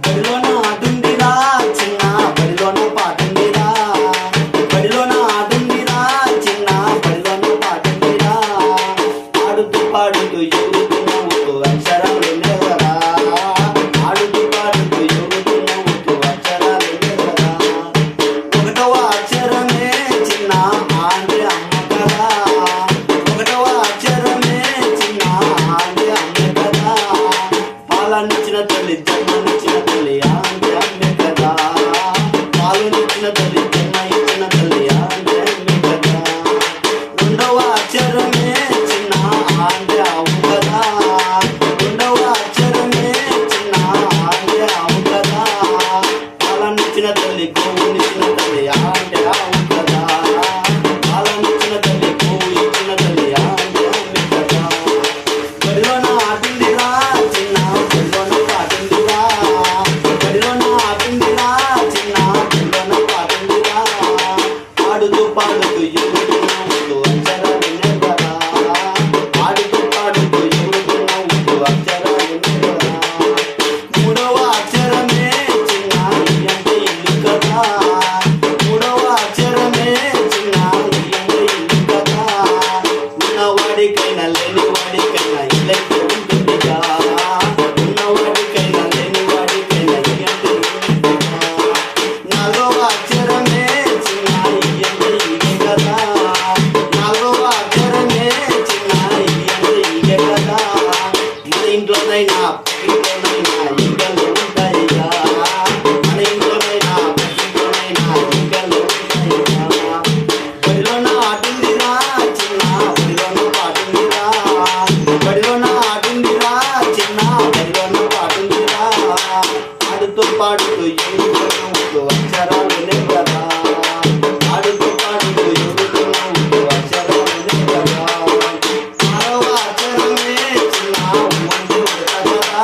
బడిలోన ఆటుందిరా చిన్న బడిలోన పాటుందిరా బడిలోన ఆటుందిరా చిన్న బడిలోన పాటుందిరా ఆడుతూ పాడుతూ ఎగురుతూ నవ్వుతూ అక్షరాలు లేవరా ఆడుతూ పాడుతూ ఎగురుతూ నవ్వుతూ అక్షరాలు లేవరా ఒకటవ అక్షరమే చిన్న అంటే అమ్మ కదా ఒకటవ అక్షరమే చిన్న అంటే అమ్మ కదా పాలనిచ్చిన తల్లి జన్మనిచ్చిన తల్లి అంటే అమ్మే కదా పాలనిచ్చిన తల్లి జన్మ ఇచ్చిన తల్లి అంటే అమ్మే కదా రెండవ అక్షరమే చిన్న అంటే అవు కదా రెండవ అక్షరమే చిన్న అంటే అవు కదా పాలనిచ్చిన తల్లి గోవునిచ్చిన తల్లి అంటే అవు కదా పాలనిచ్చిన తల్లి గోవు ఇచ్చిన తల్లి అంటే అమ్మే కదా బడిలోన ఆటుందిరా చిన్న బడిలోన పాటుందిరా బడిలోన ఆటుందిరా చిన్న బడిలోన పాటుందిరా ఆడుతూ పాడుతూ ఎగురుతూ నవ్వుతూ అక్షరాలు నేర్వరా ఆడుతూ పాడుతూ ఎగురుతూ నవ్వుతూ అక్షరాలు నేర్వరా మూడవ అక్షరమే చిన్న ఈ అంటే ఇల్లు కదా మూడవ అక్షరమే చిన్న ఈ అంటే ఇల్లు కదా ఉన్నవాడికైనా లేనివాడికైనా ఇల్లైతే ఉంటుందిగా ఉన్నవాడికైనా లేనివాడికైనా ఈ అంటే ఉంటుందిగా నాలుగవ అక్షరమే చిన్న ఈ అంటే ఇదే కదా నాలుగవ అక్షరమే చిన్న ఈ అంటే ఇదే కదా మన ఇంట్లోనైనా పక్కింట్లోనైనా ఈగలు ఉంటాయిగా మన ఇంట్లోనైనా పక్కింట్లోనైనా ఈగలు ఉంటాయిగా బడిలోన ఆటుందిరా చిన్న బడిలోన పాటుందిరా బడిలోన ఆటుందిరా చిన్న బడిలోన పాటుందిరా ఆడుతూ పాడుతూ ఎగురుతూ నవ్వుతూ అక్షరాలు నేర్వరా ఆడుతూ పాడుతూ ఎగురుతూ నవ్వుతూ అక్షరాలు నేర్వరా ఆరవ అక్షరమే చిన్న అంటే ఉడత కదా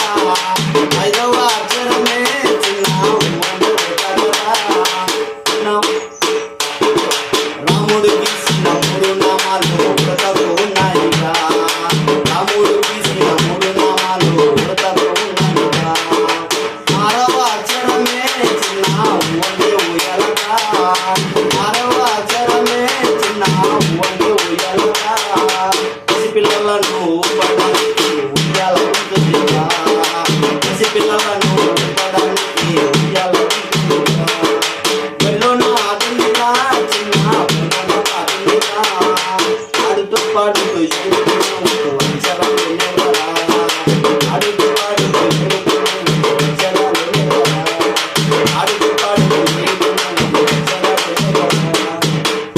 ఐదవ అక్షరమే చిన్న అంటే ఉడత కదా రాముడు గీసిన మూడు నామాలు ఉడతలో ఉన్నాయిగా రాముడు గీసిన మూడు నామాలు ఉడతలో ఉన్నాయిగా ఆరవ అక్షరమే చిన్న అంటే ఉయ్యాలగా ఆరవ అక్షరమే చిన్న అంటే ఉయ్యాలగా పసిపిల్లలను ఊపడానికి ఉయ్యాల ఉంటుందిగా పసిపిల్లలను ఊపడానికి ఉయ్యాల ఉంటుందిగా బడిలోన ఆటుందిరా చిన్న బడిలోన పాటుందిరా ఆడుతూ పాడుతూ ఎగురుతూ నవ్వుతూ అక్షరాలు నేర్వరా ఆడుతూ పాడుతూ ఎగురుతూ నవ్వుతూ అక్షరాలు నేర్వరా ఆడుతూ పాడుతూ